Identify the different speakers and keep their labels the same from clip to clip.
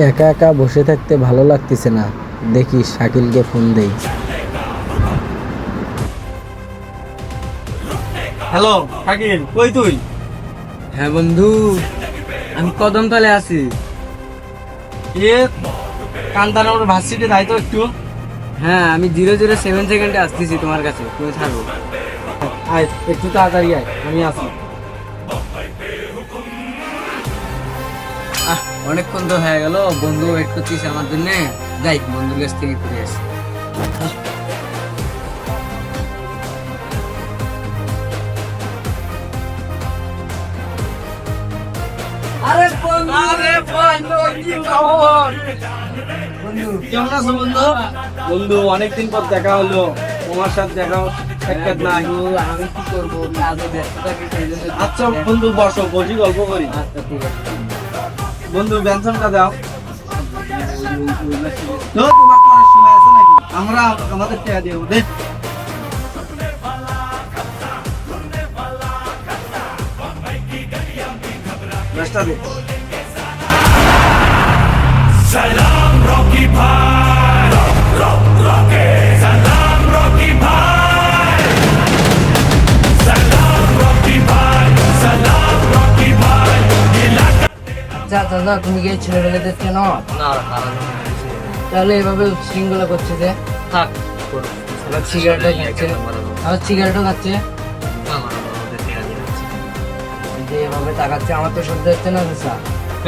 Speaker 1: একা একা বসে থাকতে ভালো লাগতেছে না, দেখি শাকিলকে ফোন দেই।
Speaker 2: হ্যালো শাকিল, কই তুই?
Speaker 3: হ্যাঁ বন্ধু, আমি কদমতলে আছি।
Speaker 2: এ কান্তানগর ভার্সিটি যাই তো একটু।
Speaker 3: হ্যাঁ, আমি 007 সেকেন্ডে আসতেছি তোমার কাছে, তুমি থাকো।
Speaker 2: আয় একটু তাড়াতাড়ি আয়, আমি আসি।
Speaker 3: অনেকক্ষণ তো হয়ে গেল, বন্ধু ওয়েট করছিস আমার জন্য। যাই বন্ধুর কাছ থেকে ঘুরে আসি। আরে বন্ধু, কি খবর?
Speaker 2: কেমন আছো বন্ধু? বন্ধু অনেকদিন পর দেখা হলো, তোমার সাথে দেখা সাক্ষাৎ নাই।
Speaker 3: আমি কি করবো, কাজে ব্যস্ত থাকি, সেই জন্য।
Speaker 2: আচ্ছা বন্ধু বসো, বসি গল্প করি।
Speaker 3: আচ্ছা ঠিক আছে।
Speaker 2: বন্ধু বেনশনটা দাও তো, তোমার করার সময় আছে নাকি? আমরা আমাদের টাকা দিয়ে দে। রাস্তা দে।
Speaker 4: Salam Rocky Bhai, Rocky, Salam Rocky Bhai, Salam Rocky Bhai, Salam Rocky Bhai.
Speaker 3: যা দাদা, তুমি কি ছেলেবেলাদের কেন?
Speaker 2: না
Speaker 3: তাহলে এভাবে শৃঙ্খলা করছে যে?
Speaker 2: থাক,
Speaker 3: আবার সিগারেটও খাচ্ছে, আবার সিগারেটও খাচ্ছে, যে এভাবে তাকাচ্ছে, আমার তো সহ্য হচ্ছে না স্যার।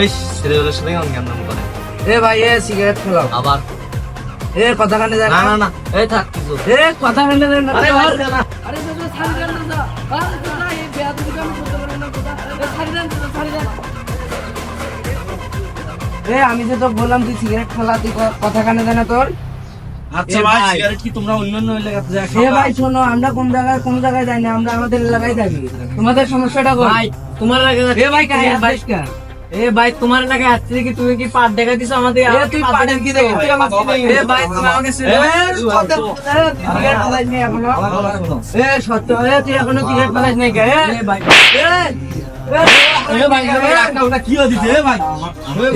Speaker 2: এই ছেলেগুলোর সাথে কেমন জ্ঞান করে?
Speaker 3: এ ভাই, এ সিগারেট খেলাও
Speaker 2: আবার
Speaker 3: এ কথা কানে দেয়
Speaker 2: না না না, এই থাক কিছু।
Speaker 3: এ কথা কানে দেয় না।
Speaker 2: আরে ভাই, না।
Speaker 3: আরে দাদা, ছাড়ি দেন না দাদা। আরে দাদা, এই বেয়াদবি কাম করতে পারেন না দাদা। এ ছাড়ি দেন দাদা, ছাড়ি দেন। এ আমি যে তো বললাম তুই সিগারেট খেলা, তুই কথা কানে দেয় না তোর?
Speaker 2: আচ্ছা
Speaker 3: এ
Speaker 2: ভাই,
Speaker 3: ভাই।
Speaker 2: সিগারেট কি তোমরা অন্যান্য এলাকাতে যায়?
Speaker 3: এ ভাই শোনো, আমরা কোন জায়গায় যাই না, আমরা আমাদের এলাকায় থাকি। তোমাদের সমস্যাটা কোন?
Speaker 5: ভাই তোমার লাগে
Speaker 3: এ ভাই কানে আসিস কেন?
Speaker 5: এ ভাই তোমার লাগে আসছে কি? তুমি কি পাট দেখা দিছো আমাদের?
Speaker 3: এ তুই পাটের কি দেখে? এ ভাই তুমি আমাকে
Speaker 2: এ,
Speaker 3: সিগারেট পালাইস নাই এখনো? এ সত্য, এ তুই এখনো সিগারেট পালাইস নাই কে? এ ভাই,
Speaker 2: এ ভাই, ওটা কি হয়েছে? এ ভাই,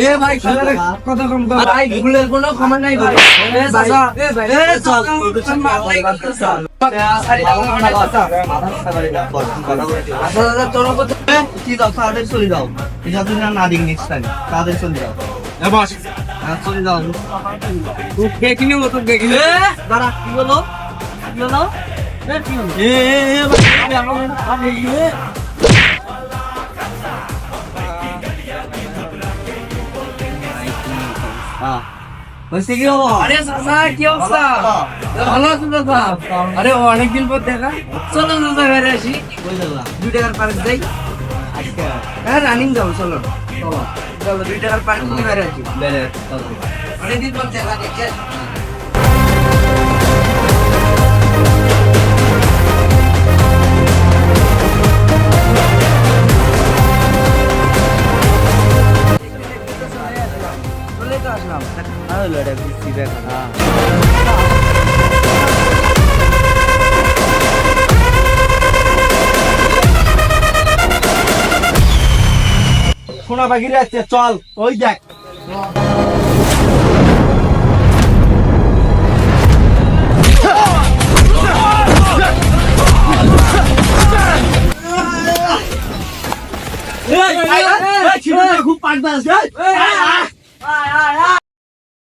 Speaker 3: এ ভাই শালারে কথা কম কর ভাই, ভুলের কোনো ক্ষমা নাই ভাই। এ চাচা, এ ভাই, এ চল আচ্ছা দাদা, তোর উপর
Speaker 2: কি দাও, তাদের চলে যাও। এটা তুমি না দিন নেক্সট টাইম, তাদের চলে যাও। এ বস, চলে যাও।
Speaker 3: তুই দেখি নিব, তুই দেখি নিব।
Speaker 2: দাঁড়া, কি বলো? কি বলো? কি হলো?
Speaker 3: হয়েছে কি হবো? আরে চাচা, কি অবস্থা? ভালো আছো চাচা? আরে অনেকদিন পর দেখা, চলো চাচা ঘরে আসি। 2 টাকার পার্ক যাই। হ্যাঁ, রানিং যাবো, চলো চলো 2 টাকার পার্ক নিয়ে ঘরে আসি। অনেকদিন পর দেখা, দেখে আসি। চলে তো আসলাম।
Speaker 2: সোনা পাখিরে আসছে, চল ওই দেখ। খুব পাকনা আছে।